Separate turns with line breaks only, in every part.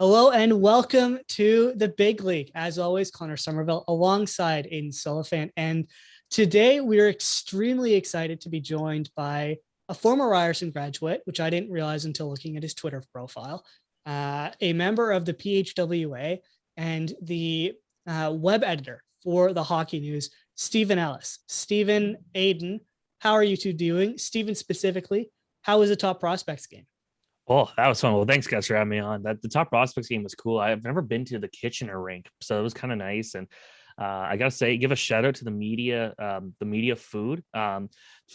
Hello and welcome to the Big League. As always, Connor Somerville alongside Aiden Sullivan. And today we are extremely excited to be joined by a former Ryerson graduate, which I didn't realize until looking at his Twitter profile, a member of the PHWA and the web editor for the Hockey News, Steven Ellis. Steven, Aiden, how are you two doing? Steven specifically, how was the Top Prospects game?
Oh, that was fun. Well, thanks guys for having me on. The Top Prospects game was cool. I've never been to the Kitchener rink, so it was kind of nice. And I gotta say, give a shout out to the media food. A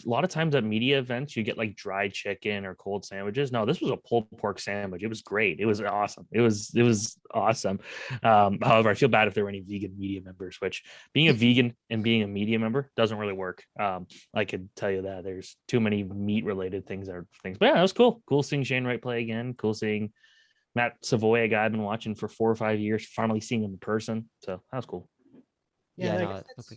lot of times at media events, you get like dried chicken or cold sandwiches. No, this was a pulled pork sandwich. It was great. It was awesome. It was awesome. However, I feel bad if there were any vegan media members, which being a vegan and being a media member doesn't really work. I could tell you that there's too many meat related things. But yeah, that was cool. Cool seeing Shane Wright play again. Cool seeing Matt Savoy, a guy I've been watching for 4 or 5 years, finally seeing him in person. So that was cool.
Yeah, no, that's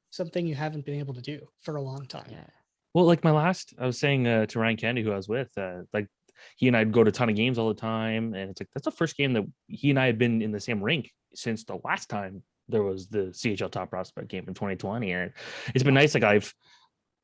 something you haven't been able to do for a long time.
Yeah. Well, like I was saying to Ryan Kennedy, who I was with, like he and I'd go to a ton of games all the time. And it's like, that's the first game that he and I had been in the same rink since the last time there was the CHL Top Prospect game in 2020. And it's been nice. Like I've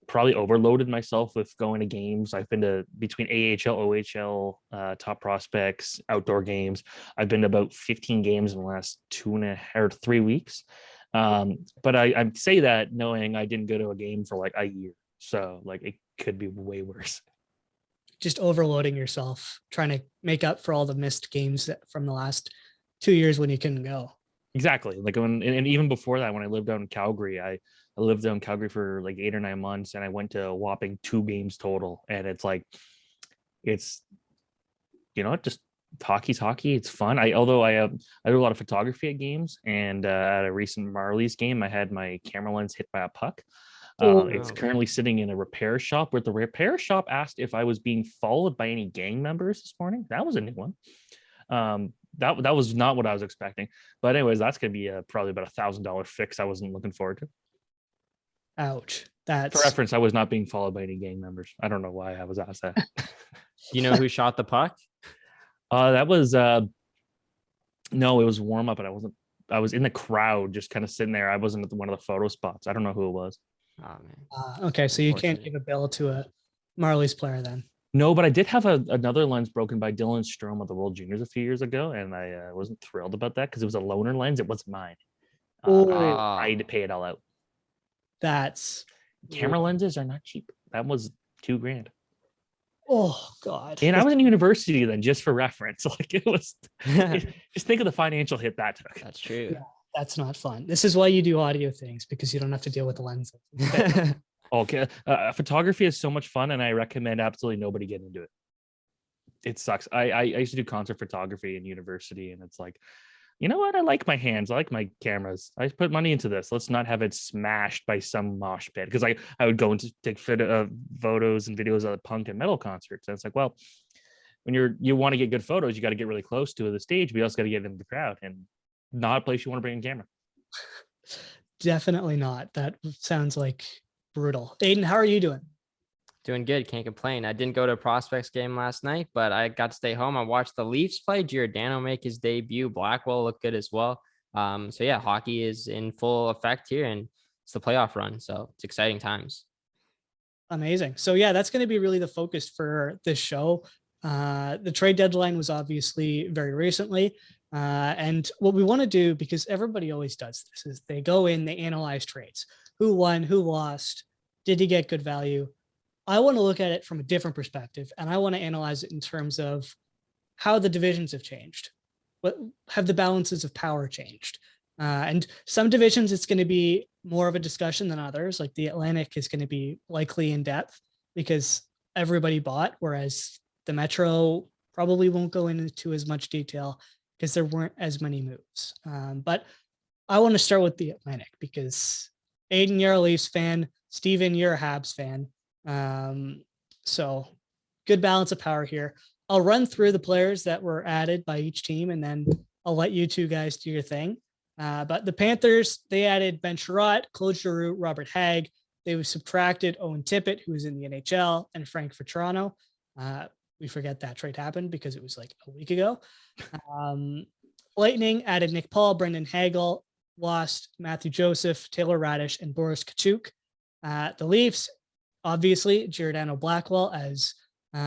probably overloaded myself with going to games. I've been to between AHL, OHL, Top Prospects, outdoor games. I've been to about 15 games in the last 3 weeks. But I say that knowing I didn't go to a game for like a year. So like it could be way worse.
Just overloading yourself, trying to make up for all the missed games from the last 2 years when you couldn't go.
Exactly. Like and even before that, when I lived down in Calgary, I lived down in Calgary for like 8 or 9 months and I went to a whopping 2 games total. And it's like, it's, just hockey's hockey. It's fun. I do a lot of photography at games, and at a recent Marlies game, I had my camera lens hit by a puck. It's currently sitting in a repair shop, where the repair shop asked if I was being followed by any gang members this morning. That was a new one. That was not what I was expecting. But anyways, that's going to be probably about $1,000 fix I wasn't looking forward to.
Ouch.
For reference, I was not being followed by any gang members. I don't know why I was asked that.
Do you know who shot the puck?
That was no, it was warm up, and I was in the crowd just kind of sitting there. I wasn't at one of the photo spots. I don't know who it was.
Oh man.
Okay, so you can't give a bill to a Marlies player then.
No, but I did have another lens broken by Dylan Strome at the World Juniors a few years ago, and I wasn't thrilled about that because it was a loaner lens. It wasn't mine. I had to pay it all out.
That's
camera lenses are not cheap. That was $2,000.
Oh God.
And I was in university then, just for reference. Like it was just think of the financial hit that took.
That's true.
Yeah, that's not fun. This is why you do audio things, because you don't have to deal with the lenses.
Okay. Photography is so much fun, and I recommend absolutely nobody get into it. It sucks. I used to do concert photography in university, and it's like, you know what? I like my hands. I like my cameras. I put money into this. Let's not have it smashed by some mosh pit. Because I would go and take photos and videos of punk and metal concerts. And it's like, well, when you want to get good photos, you got to get really close to the stage, but you also got to get into the crowd, and not a place you want to bring a camera.
Definitely not. That sounds like brutal. Aiden, how are you doing?
Doing good. Can't complain. I didn't go to a Prospects game last night, but I got to stay home. I watched the Leafs play. Giordano make his debut. Blackwell looked good as well. So yeah, hockey is in full effect here, and it's the playoff run. So it's exciting times.
Amazing. So yeah, that's going to be really the focus for this show. The trade deadline was obviously very recently. And what we want to do, because everybody always does this, is they go in, they analyze trades. Who won, who lost, did he get good value? I want to look at it from a different perspective, and I want to analyze it in terms of how the divisions have changed. What have the balances of power changed? And some divisions, it's going to be more of a discussion than others. Like the Atlantic is going to be likely in depth because everybody bought, whereas the Metro probably won't go into as much detail because there weren't as many moves. But I want to start with the Atlantic because Aiden, you're a Leafs fan. Steven, you're a Habs fan. So good balance of power here. I'll run through the players that were added by each team, and then I'll let you two guys do your thing. But the Panthers, they added Ben Sharat, Claude Giroux, Robert Hagg. They subtracted Owen Tippett, who was in the NHL, and Frank Vetrano. we forget that trade happened because it was like a week ago. Lightning added Nick Paul, Brendan Hagel, lost Matthew Joseph, Taylor Radish, and Boris Kachuk. The Leafs, obviously, Giordano Blackwell, as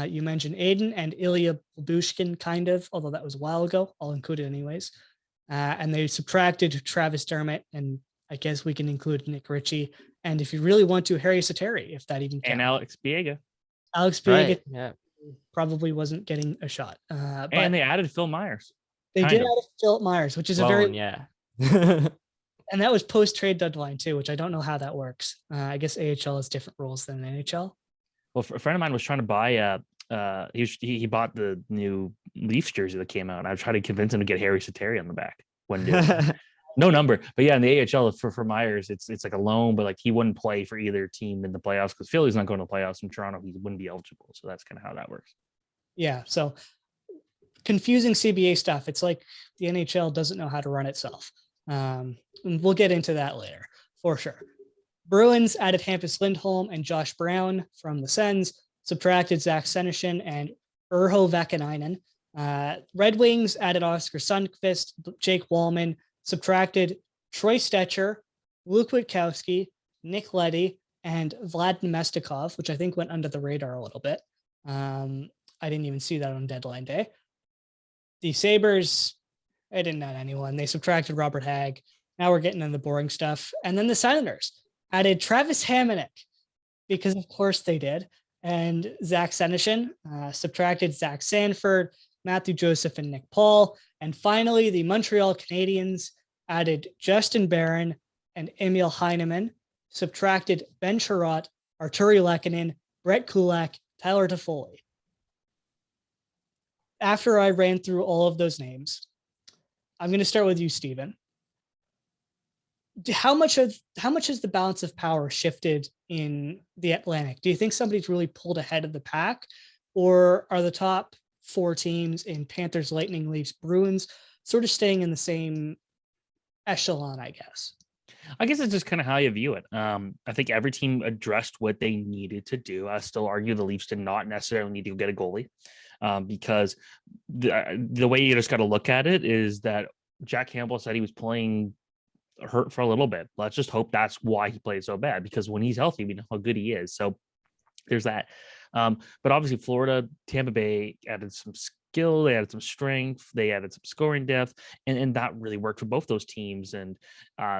you mentioned, Aiden, and Ilya Babushkin, kind of, although that was a while ago. I'll include it anyways. And they subtracted Travis Dermott, and I guess we can include Nick Ritchie. And if you really want to, Harry Sateri, if that even counts.
And Alex Biega.
Alex Biega
yeah.
probably wasn't getting a shot. But
And they added Phil Myers.
They did add Philip Myers, which is a very
yeah.
and that was post-trade deadline too, which I don't know how that works. I guess AHL has different rules than NHL.
Well, a friend of mine was trying to buy he bought the new Leafs jersey that came out, and I tried to convince him to get Harry Sateri on the back. Wouldn't do it. No number, but yeah, in the AHL for Myers, it's like a loan, but like he wouldn't play for either team in the playoffs because Philly's not going to the playoffs. In Toronto, he wouldn't be eligible, so that's kind of how that works.
Yeah, so confusing CBA stuff. It's like the NHL doesn't know how to run itself. And we'll get into that later for sure. Bruins added Hampus Lindholm and Josh Brown from the Sens, subtracted Zach Senyshyn and Urho Vakanainen. Red Wings added Oscar Sundqvist, Jake Wallman, subtracted Troy Stetcher, Luke Witkowski, Nick Leddy, and Vlad Nemestikov, which I think went under the radar a little bit. I didn't even see that on deadline day. The Sabres, they didn't add anyone. They subtracted Robert Hagg. Now we're getting into the boring stuff. And then the Senators added Travis Hamonic, because of course they did, and Zach Senyshyn, subtracted Zach Sanford, Matthew Joseph, and Nick Paul. And finally, the Montreal Canadiens added Justin Barron and Emil Heineman, subtracted Ben Sherratt, Arturi Lehkonen, Brett Kulak, Tyler Toffoli. After I ran through all of those names, I'm going to start with you, Steven. How much has the balance of power shifted in the Atlantic? Do you think somebody's really pulled ahead of the pack, or are the top four teams in Panthers, Lightning, Leafs, Bruins sort of staying in the same echelon, I guess?
I guess it's just kind of how you view it. I think every team addressed what they needed to do. I still argue the Leafs did not necessarily need to get a goalie, because the way you just got to look at it is that Jack Campbell said he was playing hurt for a little bit. Let's just hope that's why he played so bad, because when he's healthy, we know how good he is. So there's that. But obviously Florida, Tampa Bay added some skill, they added some strength, they added some scoring depth, and that really worked for both those teams. And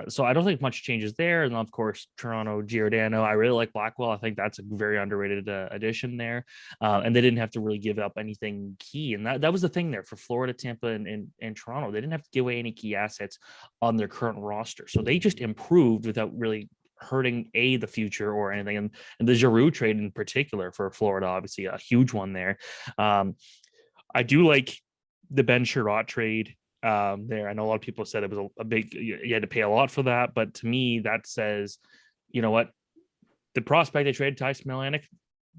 so I don't think much changes there. And of course, Toronto, Giordano, I really like Blackwell. I think that's a very underrated addition there. And they didn't have to really give up anything key. And that was the thing there for Florida, Tampa, and Toronto. They didn't have to give away any key assets on their current roster. So they just improved without really hurting the future or anything. And the Giroux trade in particular for Florida, obviously a huge one there. I do like the Ben Sherratt trade there. I know a lot of people said it was a big, you had to pay a lot for that, but to me that says, you know what, the prospect they traded, Ty Smilanic,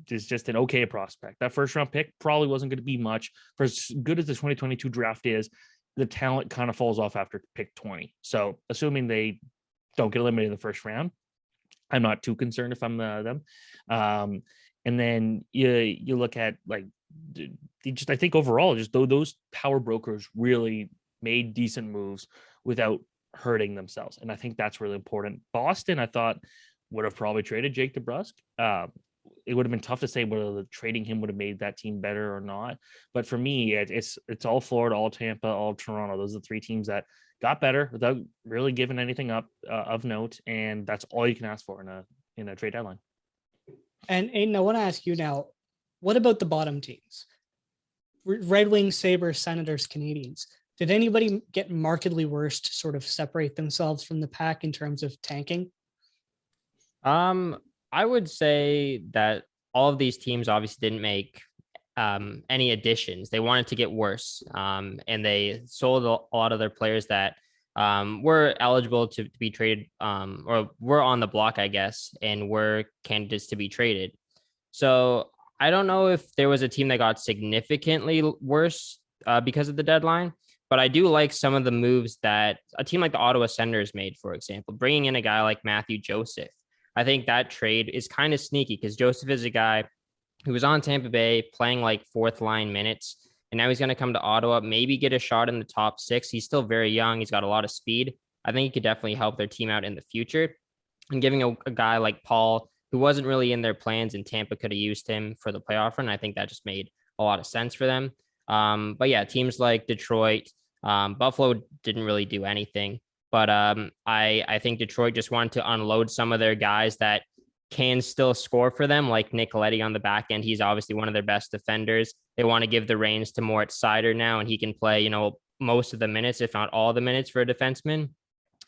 is just an okay prospect. That first round pick probably wasn't going to be much. For as good as the 2022 draft is, the talent kind of falls off after pick 20. So assuming they don't get eliminated in the first round, I'm not too concerned if I'm them. And then you look at like, I think overall, just those power brokers really made decent moves without hurting themselves. And I think that's really important. Boston, I thought, would have probably traded Jake DeBrusk. It would have been tough to say whether trading him would have made that team better or not. But for me, it's all Florida, all Tampa, all Toronto. Those are the three teams that got better without really giving anything up of note. And that's all you can ask for in a trade deadline.
And Aiden, I want to ask you now, what about the bottom teams? Red Wings, Sabres, Senators, Canadiens. Did anybody get markedly worse to sort of separate themselves from the pack in terms of tanking?
I would say that all of these teams obviously didn't make any additions. They wanted to get worse, and they sold a lot of their players that were eligible to be traded, or were on the block, I guess, and were candidates to be traded. So I don't know if there was a team that got significantly worse because of the deadline, but I do like some of the moves that a team like the Ottawa Senators made, for example, bringing in a guy like Matthew Joseph. I think that trade is kind of sneaky because Joseph is a guy He was on Tampa Bay playing like fourth line minutes, and now he's going to come to Ottawa, maybe get a shot in the top six. He's still very young. He's got a lot of speed. I think he could definitely help their team out in the future. And giving a guy like Paul, who wasn't really in their plans, and Tampa could have used him for the playoff run. I think that just made a lot of sense for them. But yeah, teams like Detroit, Buffalo didn't really do anything. But I think Detroit just wanted to unload some of their guys that can still score for them, like Nicoletti on the back end. He's obviously one of their best defenders. They want to give the reins to Moritz Seider now, and he can play, most of the minutes, if not all the minutes, for a defenseman.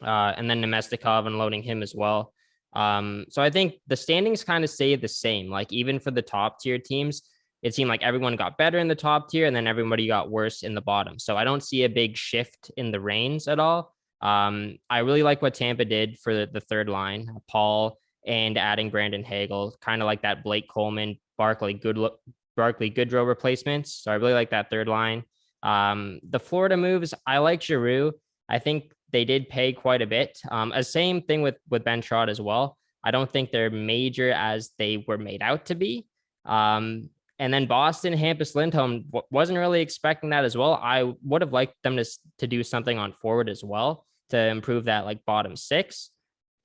And then Nemestikov unloading him as well. So I think the standings kind of stay the same. Like even for the top tier teams, it seemed like everyone got better in the top tier and then everybody got worse in the bottom. So I don't see a big shift in the reins at all. I really like what Tampa did for the third line, Paul, and adding Brandon Hagel, kind of like that Blake Coleman, Barkley Goodrow replacements. So I really like that third line. The Florida moves, I like Giroux. I think they did pay quite a bit. Same thing with Ben Sherratt as well. I don't think they're major as they were made out to be. And then Boston, Hampus Lindholm, wasn't really expecting that as well. I would have liked them to do something on forward as well to improve that like bottom six.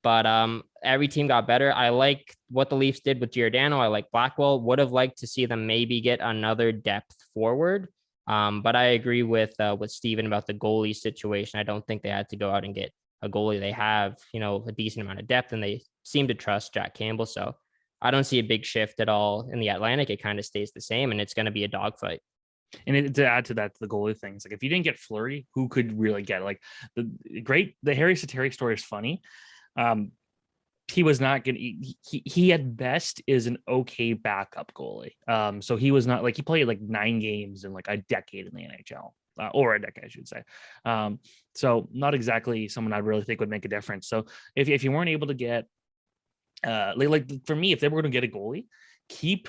But every team got better. I like what the Leafs did with Giordano. I like Blackwell. Would have liked to see them maybe get another depth forward. But I agree with Steven about the goalie situation. I don't think they had to go out and get a goalie. They have, a decent amount of depth, and they seem to trust Jack Campbell. So I don't see a big shift at all in the Atlantic. It kind of stays the same, and it's going to be a dogfight.
And to add to that, the goalie things, like if you didn't get Fleury, who could really get like the Harry Sateri story is funny. He was not going to, he at best is an okay backup goalie. So he was not like, he played like 9 games in like a decade in the NHL, or a decade, I should say. So not exactly someone I really think would make a difference. So if you weren't able to get, like for me, if they were going to get a goalie, keep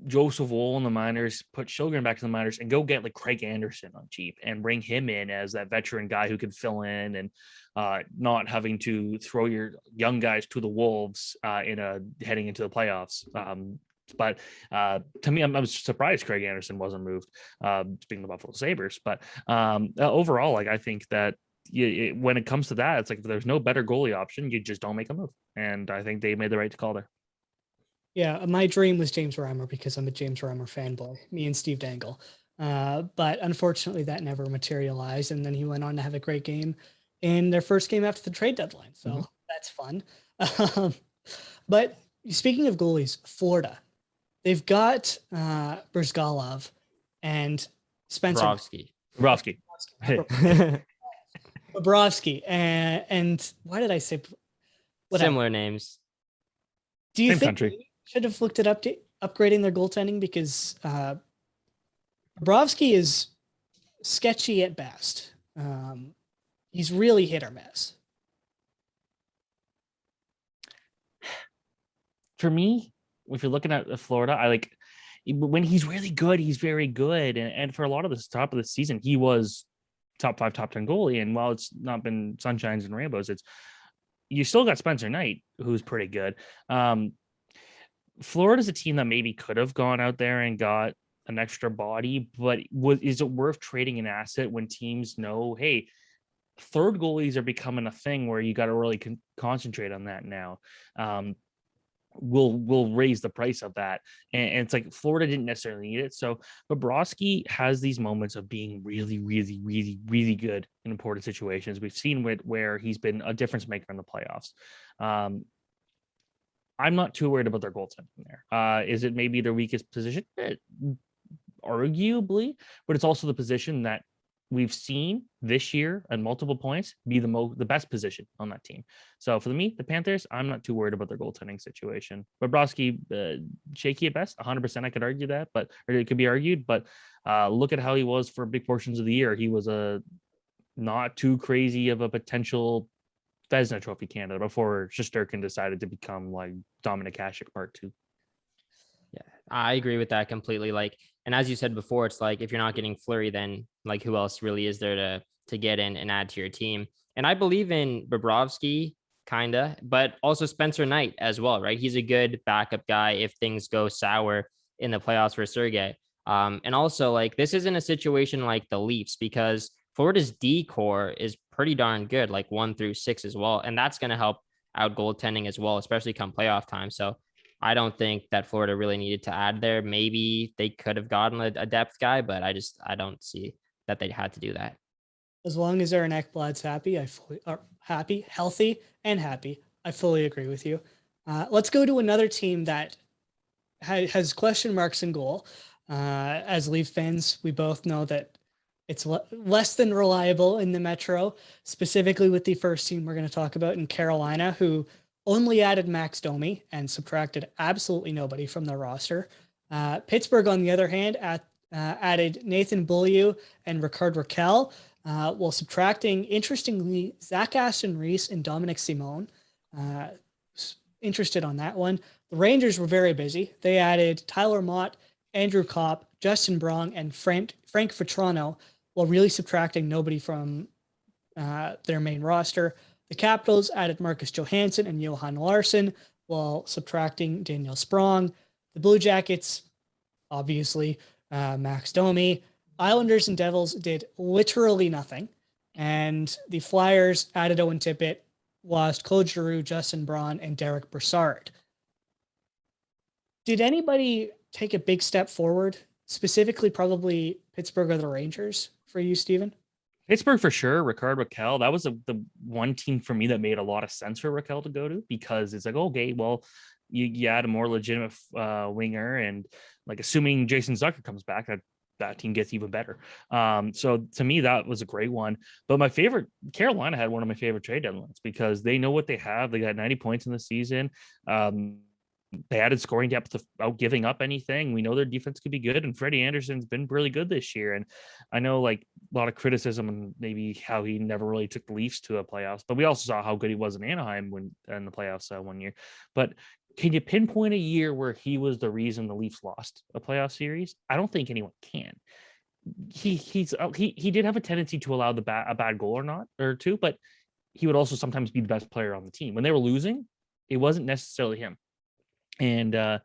Joseph Woll in the minors, put Shilgren back in the minors, and go get like Craig Anderson on cheap and bring him in as that veteran guy who can fill in and not having to throw your young guys to the wolves heading into the playoffs. But to me, I was surprised Craig Anderson wasn't moved, speaking of the Buffalo Sabres. But overall, like I think that when it comes to that, it's like if there's no better goalie option, you just don't make a move. And I think they made the right call there.
Yeah, my dream was James Reimer because I'm a James Reimer fanboy, me and Steve Dangle. But unfortunately, that never materialized. And then he went on to have a great game in their first game after the trade deadline. So that's fun. But speaking of goalies, Florida, they've got Brzgalov and Spencer
Bobrovsky.
Bobrovsky. And why did I say
similar names?
Do you
Same
think
country
should have looked at upgrading their goaltending? Because Bobrovsky is sketchy at best. He's really hit or miss.
For me, if you're looking at Florida, I like when he's really good, he's very good. And for a lot of the top of the season, he was top 5, top 10 goalie. And while it's not been sunshines and rainbows, you still got Spencer Knight, who's pretty good. Florida's a team that maybe could have gone out there and got an extra body, but is it worth trading an asset when teams know, hey, third goalies are becoming a thing where you got to really concentrate on that now. We'll raise the price of that. And it's like Florida didn't necessarily need it. So Bobrovsky has these moments of being really, really, really, really good in important situations. We've seen where he's been a difference maker in the playoffs. I'm not too worried about their goaltending there. Is it maybe their weakest position? Arguably, but it's also the position that we've seen this year at multiple points be the best position on that team. So for me, the Panthers, I'm not too worried about their goaltending situation. Bobrovsky, shaky at best, 100%. I could argue that, or it could be argued. But look at how he was for big portions of the year. He was a not too crazy of a potential Vezina Trophy candidate before Shesterkin decided to become like Dominik Hasek Part 2.
Yeah, I agree with that completely. Like, and as you said before, it's like if you're not getting Fleury, then like who else really is there to get in and add to your team? And I believe in Bobrovsky, kinda, but also Spencer Knight as well, right? He's a good backup guy if things go sour in the playoffs for Sergei. And also, like, this isn't a situation like the Leafs, because Florida's D core is pretty darn good, like 1 through 6 as well. And that's going to help out goaltending as well, especially come playoff time. So I don't think that Florida really needed to add there. Maybe they could have gotten a depth guy, but I don't see that they had to do that.
As long as Aaron Ekblad's happy, healthy, and happy, I fully agree with you. Let's go to another team that has question marks in goal. As Leaf fans, we both know that it's less than reliable in the Metro, specifically with the first team we're going to talk about in Carolina, who only added Max Domi and subtracted absolutely nobody from their roster. Pittsburgh, on the other hand, added Nathan Beaulieu and Ricard Raquel, while subtracting, interestingly, Zach Aston Reese and Dominic Simone. Interested on that one. The Rangers were very busy. They added Tyler Mott, Andrew Kopp, Justin Braun, and Frank Vetrano, while really subtracting nobody from their main roster. The Capitals added Marcus Johansson and Johan Larsson, while subtracting Daniel Sprong. The Blue Jackets, obviously, Max Domi. Islanders and Devils did literally nothing. And the Flyers added Owen Tippett, lost Claude Giroux, Justin Braun, and Derek Brassard. Did anybody take a big step forward, specifically probably Pittsburgh or the Rangers for you, Steven?
Pittsburgh for sure. Ricard Raquel, that was the one team for me that made a lot of sense for Raquel to go to, because it's like, okay, well, you add a more legitimate winger, and like assuming Jason Zucker comes back, that team gets even better. So to me, that was a great one. But my favorite, Carolina had one of my favorite trade deadlines, because they know what they have. They got 90 points in the season. They added scoring depth without giving up anything. We know their defense could be good, and Freddie Anderson's been really good this year. And I know, like, a lot of criticism and maybe how he never really took the Leafs to a playoffs, but we also saw how good he was in Anaheim in the playoffs one year. But can you pinpoint a year where he was the reason the Leafs lost a playoff series? I don't think anyone can. He did have a tendency to allow a bad goal or two, but he would also sometimes be the best player on the team. When they were losing, it wasn't necessarily him. And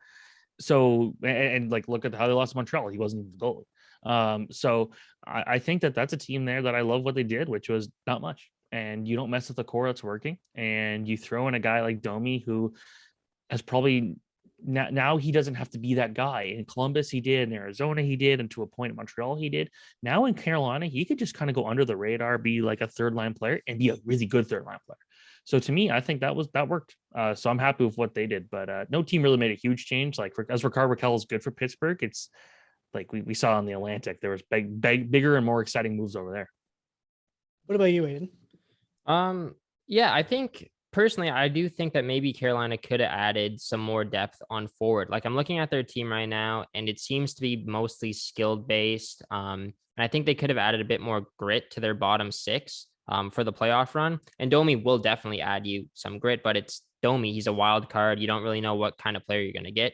so like, look at how they lost to Montreal. He wasn't even the goalie. So I think that's a team there that I love what they did, which was not much. And you don't mess with the core that's working, and you throw in a guy like Domi, who has probably now he doesn't have to be that guy. In Columbus he did, in Arizona he did, and to a point in Montreal he did. Now in Carolina he could just kind of go under the radar, be like a third line player, and be a really good third line player. So to me, I think that worked. So I'm happy with what they did, but no team really made a huge change. Like, as Ricard Raquel is good for Pittsburgh, it's like we saw in the Atlantic, there was bigger and more exciting moves over there.
What about you, Aiden?
Yeah, I think personally, I do think that maybe Carolina could have added some more depth on forward. Like, I'm looking at their team right now, and it seems to be mostly skilled based. And I think they could have added a bit more grit to their bottom six for the playoff run. And Domi will definitely add you some grit, but it's Domi. He's a wild card. You don't really know what kind of player you're going to get.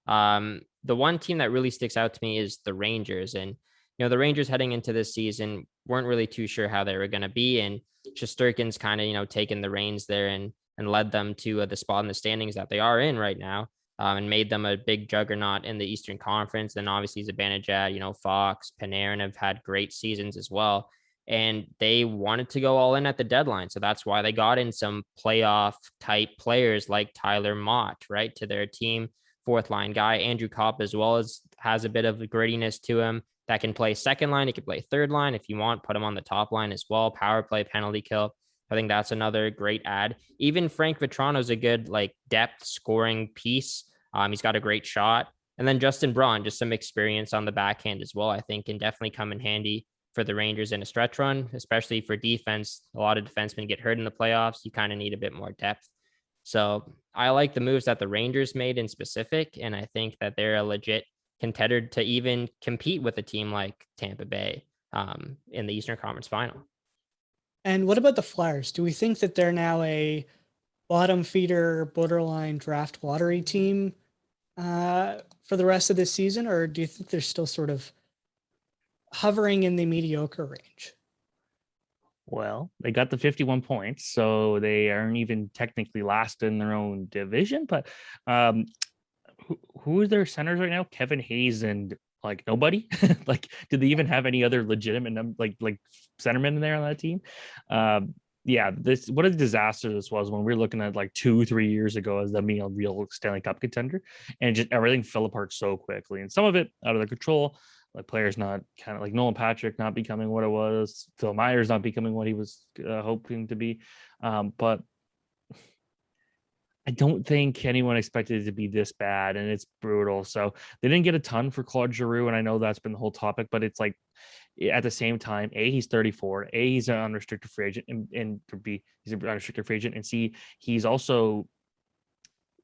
The one team that really sticks out to me is the Rangers. And, the Rangers heading into this season weren't really too sure how they were going to be. And Shesterkin's kind of, taken the reins there and led them to the spot in the standings that they are in right now, and made them a big juggernaut in the Eastern Conference. Then obviously Zibanejad, Fox, Panarin have had great seasons as well. And they wanted to go all in at the deadline. So that's why they got in some playoff type players like Tyler Mott, right, to their team. Fourth line guy, Andrew Kopp, as well, as has a bit of grittiness to him that can play second line. He can play third line if you want, put him on the top line as well. Power play, penalty kill. I think that's another great add. Even Frank Vetrano's a good depth scoring piece. He's got a great shot. And then Justin Braun, just some experience on the backhand as well, I think can definitely come in handy for the Rangers in a stretch run, especially for defense. A lot of defensemen get hurt in the playoffs. You kind of need a bit more depth. So I like the moves that the Rangers made in specific, and I think that they're a legit contender to even compete with a team like Tampa Bay in the Eastern Conference Final.
And what about the Flyers? Do we think that they're now a bottom feeder, borderline draft lottery team for the rest of this season, or do you think they're still sort of hovering in the mediocre range?
Well, they got the 51 points, so they aren't even technically last in their own division. But who are their centers right now? Kevin Hayes and like nobody. Like, did they even have any other legitimate like centermen in there on that team? Yeah, this what a disaster this was when we were looking at like 2-3 years ago as them being a real Stanley Cup contender, and just everything fell apart so quickly, and some of it out of their control, like players not kind of like Nolan Patrick not becoming what it was, Phil Myers not becoming what he was hoping to be, but I don't think anyone expected it to be this bad, and it's brutal. So they didn't get a ton for Claude Giroux, and I know that's been the whole topic, but it's like at the same time, A, he's 34, A, he's an unrestricted free agent, and for B, he's an unrestricted free agent, and C, he's also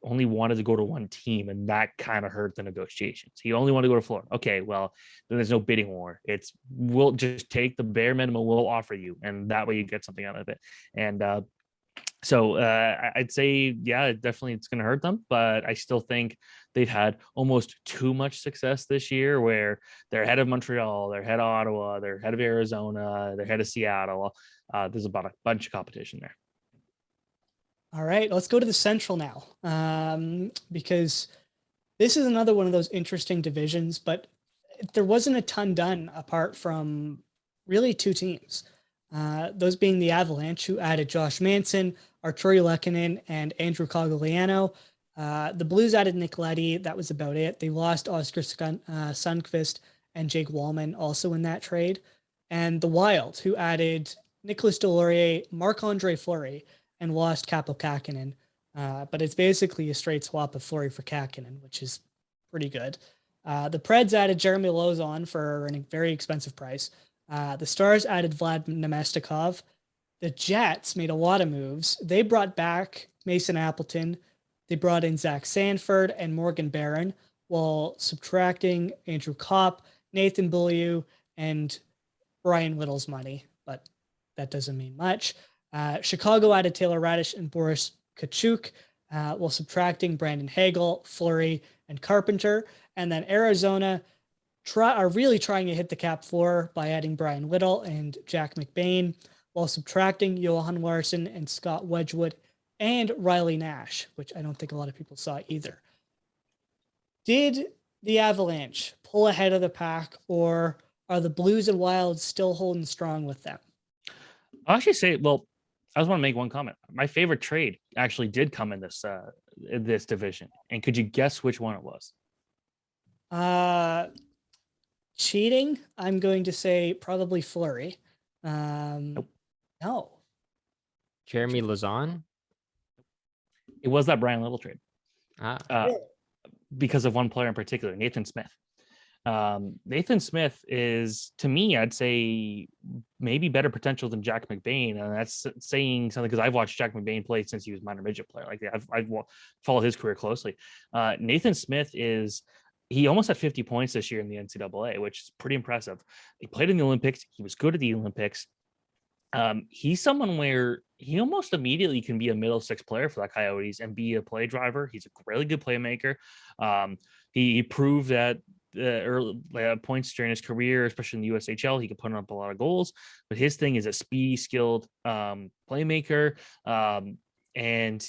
only wanted to go to one team, and that kind of hurt the negotiations. He only wanted to go to Florida. Okay, well, then there's no bidding war. It's we'll just take the bare minimum we'll offer you, and that way you get something out of it. And so I'd say, yeah, definitely it's going to hurt them, but I still think they've had almost too much success this year where they're ahead of Montreal, they're ahead of Ottawa, they're ahead of Arizona, they're ahead of Seattle. There's about a bunch of competition there.
All right, let's go to the Central now, because this is another one of those interesting divisions, but there wasn't a ton done apart from really two teams. Those being the Avalanche, who added Josh Manson, Arturi Lehkonen, and Andrew Cogliano. The Blues added Nick Leddy. That was about it. They lost Oscar Sundqvist and Jake Wallman also in that trade. And the Wild, who added Nicolas Deslauriers, Marc-Andre Fleury, and lost Kaapo Kähkönen. But it's basically a straight swap of Fleury for Kähkönen, which is pretty good. The Preds added Jeremy Lauzon for a very expensive price. The Stars added Vlad Nemestikov. The Jets made a lot of moves. They brought back Mason Appleton. They brought in Zach Sanford and Morgan Barron while subtracting Andrew Kopp, Nathan Beaulieu, and Brian Little's money, but that doesn't mean much. Chicago added Taylor Radish and Boris Kachuk while subtracting Brandon Hagel, Fleury, and Carpenter. And then Arizona are really trying to hit the cap floor by adding Brian Little and Jack McBain while subtracting Johan Larson and Scott Wedgwood and Riley Nash, which I don't think a lot of people saw either. Did the Avalanche pull ahead of the pack, or are the Blues and Wild still holding strong with them?
I'll actually say, well, I just want to make one comment. My favorite trade actually did come in this division. And could you guess which one it was?
Cheating, I'm going to say probably Fleury.
Nope.
No.
Jeremy Lauzon?
It was that Brian Little trade.
Really?
Because of one player in particular, Nathan Smith. Nathan Smith is, to me, I'd say maybe better potential than Jack McBain, and that's saying something because I've watched Jack McBain play since he was a minor midget player. Like I've followed his career closely. Nathan Smith he almost had 50 points this year in the NCAA, which is pretty impressive. He played in the Olympics. He was good at the Olympics. He's someone where he almost immediately can be a middle six player for the Coyotes and be a play driver. He's a really good playmaker. He proved that early points during his career, especially in the USHL, he could put up a lot of goals. But his thing is a speedy, skilled playmaker, and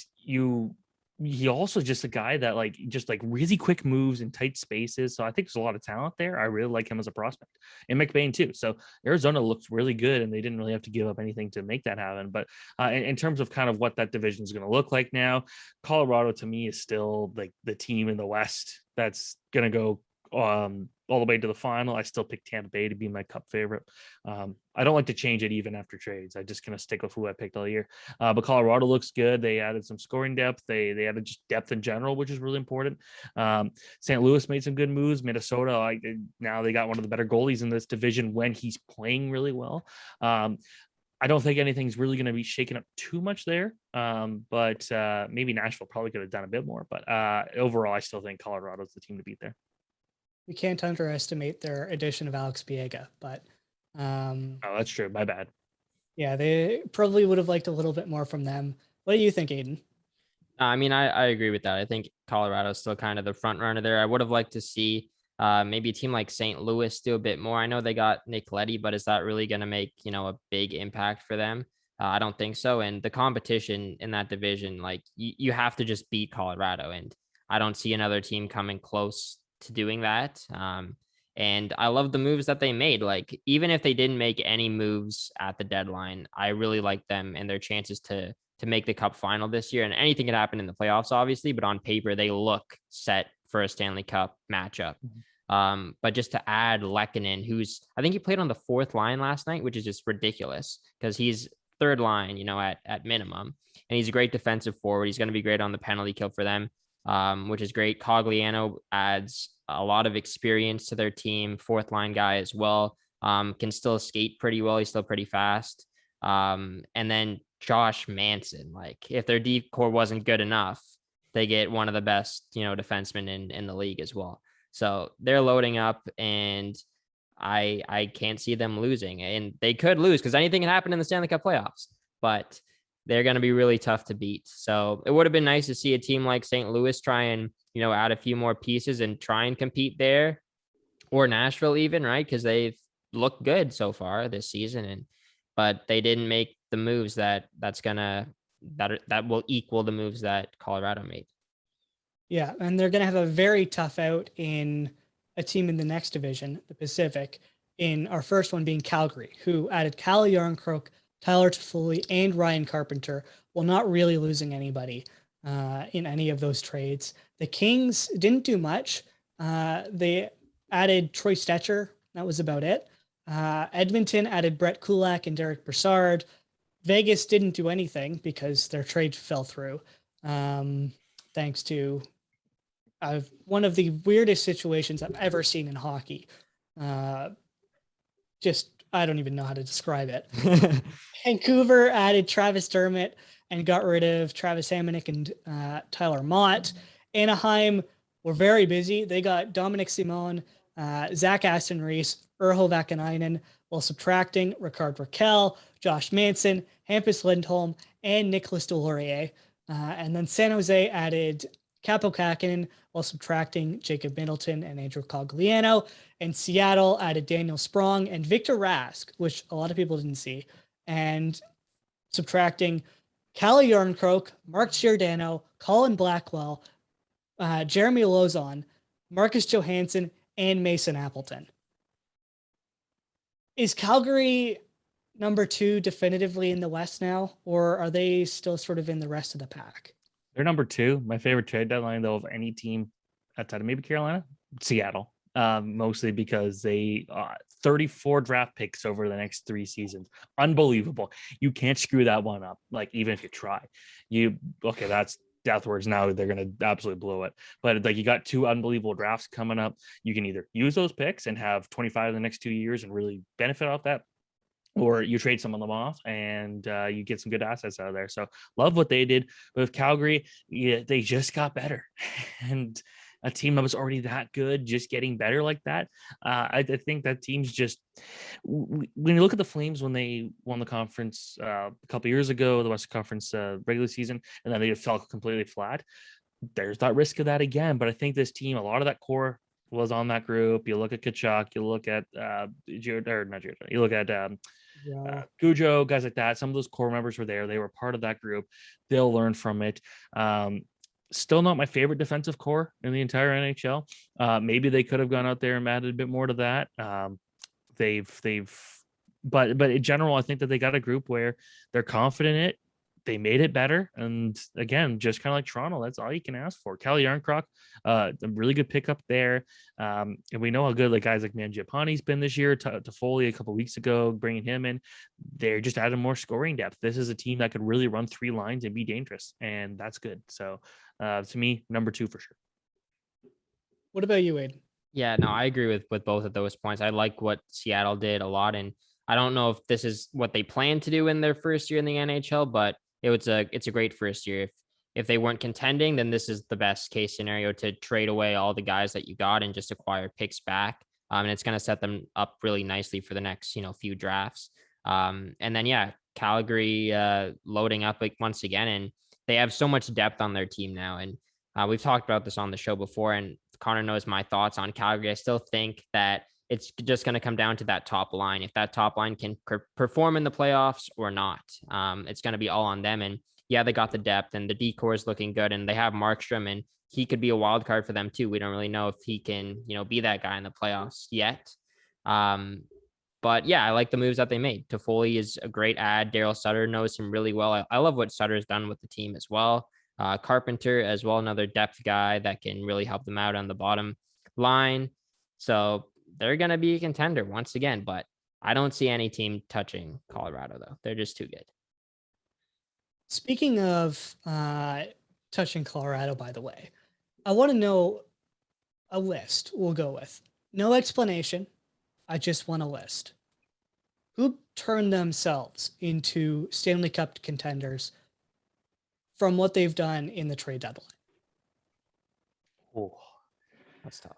he also just a guy that just really quick moves in tight spaces. So I think there's a lot of talent there. I really like him as a prospect, and McBain too. So Arizona looks really good, and they didn't really have to give up anything to make that happen. But in terms of kind of what that division is going to look like now, Colorado to me is still like the team in the West that's going to go all the way to the final. I still pick Tampa Bay to be my cup favorite. I don't like to change it even after trades. I just kind of stick with who I picked all year. But Colorado looks good. They added some scoring depth. They added just depth in general, which is really important. St. Louis made some good moves. Minnesota, now they got one of the better goalies in this division when he's playing really well. I don't think anything's really going to be shaken up too much there. But maybe Nashville probably could have done a bit more. But overall, I still think Colorado's the team to beat there.
We can't underestimate their addition of Alex Biega, but
oh, that's true. My bad.
Yeah, they probably would have liked a little bit more from them. What do you think, Aiden?
I mean, I agree with that. I think Colorado is still kind of the front runner there. I would have liked to see maybe a team like St. Louis do a bit more. I know they got Nick Leddy, but is that really going to make, a big impact for them? I don't think so. And the competition in that division, you have to just beat Colorado. And I don't see another team coming close to doing that. And I love the moves that they made. Like, even if they didn't make any moves at the deadline, I really like them and their chances to make the cup final this year. And anything can happen in the playoffs, obviously, but on paper, they look set for a Stanley Cup matchup. But just to add Lehkonen, I think he played on the fourth line last night, which is just ridiculous because he's third line, at minimum. And he's a great defensive forward. He's going to be great on the penalty kill for them, which is great. Cogliano adds a lot of experience to their team, fourth line guy as well. Can still skate pretty well. He's still pretty fast. And then Josh Manson, like, if their deep core wasn't good enough, they get one of the best, defensemen in the league as well. So they're loading up, and I can't see them losing. And they could lose because anything can happen in the Stanley Cup playoffs, but they're going to be really tough to beat. So it would have been nice to see a team like St. Louis try and, add a few more pieces and try and compete there, or Nashville even, right? Because they've looked good so far this season, but they didn't make the moves that will equal the moves that Colorado made.
Yeah, and they're going to have a very tough out in a team in the next division, the Pacific, in our first one being Calgary, who added Cal Yarncroke, Tyler Toffoli, and Ryan Carpenter, while not really losing anybody in any of those trades. The Kings didn't do much. They added Troy Stetcher. That was about it. Edmonton added Brett Kulak and Derek Brassard. Vegas didn't do anything because their trade fell through, thanks to one of the weirdest situations I've ever seen in hockey. I don't even know how to describe it. Vancouver added Travis Dermott and got rid of Travis Hamonic and Tyler Mott. Anaheim were very busy. They got Dominic Simon, Zach Aston Reese, Urho Vakanainen, while subtracting Ricard Raquel, Josh Manson, Hampus Lindholm, and Nicholas Delorier. And then San Jose added Capo Kakinen while subtracting Jacob Middleton and Andrew Cogliano. And Seattle added Daniel Sprong and Victor Rask, which a lot of people didn't see, and subtracting Calle Yarncroke, Mark Giordano, Colin Blackwell, Jeremy Lozon, Marcus Johansson, and Mason Appleton. Is Calgary number 2 definitively in the West now, or are they still sort of in the rest of the pack?
They're number 2. My favorite trade deadline, though, of any team outside of maybe Carolina, Seattle, mostly because they 34 draft picks over the next 3 seasons. Unbelievable. You can't screw that one up. Like, even if you try, that's deathwards. Now they're going to absolutely blow it. But like, you got 2 unbelievable drafts coming up. You can either use those picks and have 25 in the next 2 years and really benefit off that, or you trade some of them off and you get some good assets out of there. So love what they did. But with Calgary, they just got better. And a team that was already that good, just getting better like that. I think that team's just, when you look at the Flames when they won the conference a couple years ago, the Western Conference regular season, and then they fell completely flat. There's that risk of that again. But I think this team, a lot of that core was on that group. You look at Kachuk, you look at you look at Cujo, guys like that. Some of those core members were there. They were part of that group. They'll learn from it. Still not my favorite defensive core in the entire NHL. Maybe they could have gone out there and added a bit more to that. But in general, I think that they got a group where they're confident in it. They made it better. And again, just kind of like Toronto, that's all you can ask for. Calle Yarncroke, a really good pickup there. And we know how good like guys like Mangiapane's been this year. Toffoli a couple of weeks ago, bringing him in. They're just adding more scoring depth. This is a team that could really run 3 lines and be dangerous. And that's good. So to me, number 2 for sure.
What about you, Aiden?
Yeah, no, I agree with both of those points. I like what Seattle did a lot. And I don't know if this is what they plan to do in their first year in the NHL, but it's a great first year. If they weren't contending, then this is the best case scenario to trade away all the guys that you got and just acquire picks back. And it's going to set them up really nicely for the next, few drafts. And then, Calgary loading up once again, and they have so much depth on their team now. And we've talked about this on the show before, and Connor knows my thoughts on Calgary. I still think that it's just going to come down to that top line. If that top line can perform in the playoffs or not, it's going to be all on them. And yeah, they got the depth and the decor is looking good, and they have Markstrom, and he could be a wild card for them too. We don't really know if he can, be that guy in the playoffs yet. But yeah, I like the moves that they made. Toffoli is a great ad. Daryl Sutter knows him really well. I love what Sutter's done with the team as well. Carpenter as well, another depth guy that can really help them out on the bottom line. So they're going to be a contender once again, but I don't see any team touching Colorado, though. They're just too good.
Speaking of touching Colorado, by the way, I want to know a list we'll go with. No explanation. I just want a list. Who turned themselves into Stanley Cup contenders from what they've done in the trade deadline?
Oh,
That's tough.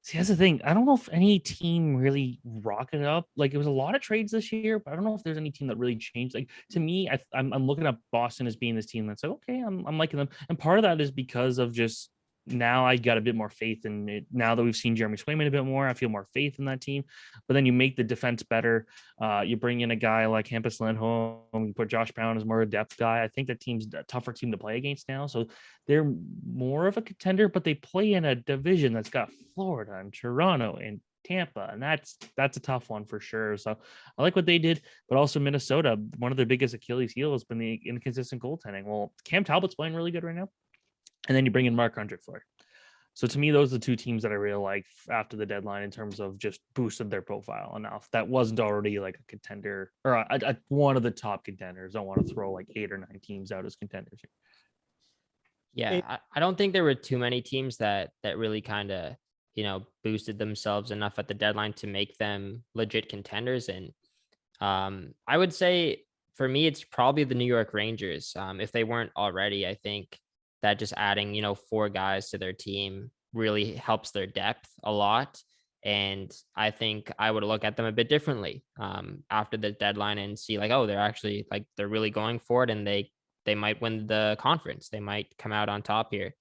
see, that's the thing. I don't know if any team really rocketed up. Like, it was a lot of trades this year, but I don't know if there's any team that really changed. Like, to me, I'm looking at Boston as being this team that's like, okay, I'm liking them, and part of that is because of just now I got a bit more faith in it. Now that we've seen Jeremy Swayman a bit more, I feel more faith in that team. But then you make the defense better. You bring in a guy like Hampus Lindholm, you put Josh Brown as more a depth guy. I think that team's a tougher team to play against now. So they're more of a contender, but they play in a division that's got Florida and Toronto and Tampa, and that's a tough one for sure. So I like what they did, but also Minnesota, one of their biggest Achilles heel has been the inconsistent goaltending. Well, Cam Talbot's playing really good right now. And then you bring in Marc-Andre Fleury. So to me, those are the two teams that I really like after the deadline in terms of just boosted their profile enough. That wasn't already like a contender or one of the top contenders. I don't want to throw like 8 or 9 teams out as contenders here.
Yeah, I don't think there were too many teams that really kind of, boosted themselves enough at the deadline to make them legit contenders. And I would say for me, it's probably the New York Rangers. If they weren't already, I think that just adding, 4 guys to their team really helps their depth a lot. And I think I would look at them a bit differently after the deadline and see like, oh, they're actually like, they're really going for it, and they might win the conference. They might come out on top here.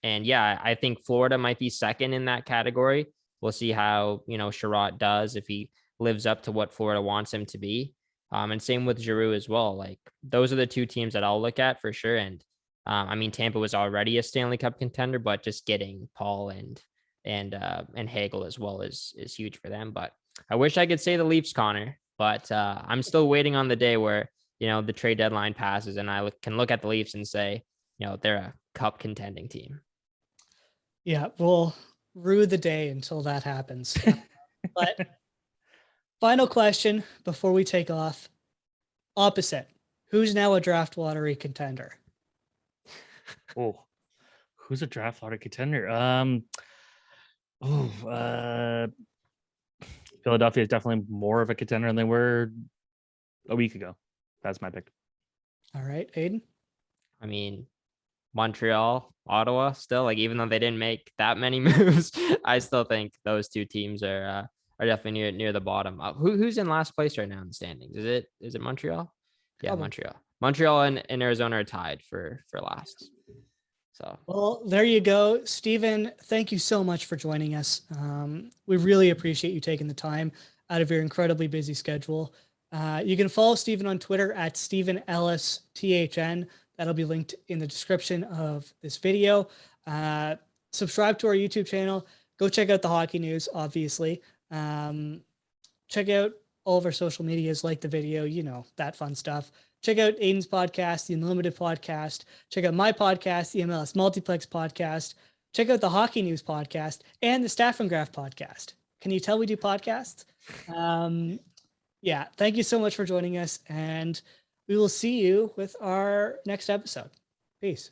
And yeah, I think Florida might be second in that category. We'll see how, Sharat does, if he lives up to what Florida wants him to be. And same with Giroux as well. Like, those are the 2 teams that I'll look at for sure. And I mean, Tampa was already a Stanley Cup contender, but just getting Paul and Hagel as well is huge for them. But I wish I could say the Leafs, Connor, but I'm still waiting on the day where, the trade deadline passes and I can look at the Leafs and say, they're a cup contending team.
Yeah, we'll rue the day until that happens. But final question before we take off. Opposite. Who's now a draft lottery contender?
Oh, who's a draft lottery contender? Philadelphia is definitely more of a contender than they were a week ago. That's my pick.
All right, Aiden.
I mean, Montreal, Ottawa, still, like, even though they didn't make that many moves, I still think those 2 teams are definitely near the bottom. Who's in last place right now in the standings? Is it Montreal? Yeah, Montreal and Arizona are tied for last. So,
well, there you go. Steven, thank you so much for joining us. We really appreciate you taking the time out of your incredibly busy schedule. You can follow Steven on Twitter at Steven Ellis THN. That'll be linked in the description of this video. Subscribe to our YouTube channel. Go check out the hockey news, obviously. Check out all of our social medias, like the video, that fun stuff. Check out Aiden's podcast, the Unlimited podcast. Check out my podcast, the MLS Multiplex podcast. Check out the Hockey News podcast and the Staff and Graph podcast. Can you tell we do podcasts? Yeah, thank you so much for joining us, and we will see you with our next episode. Peace.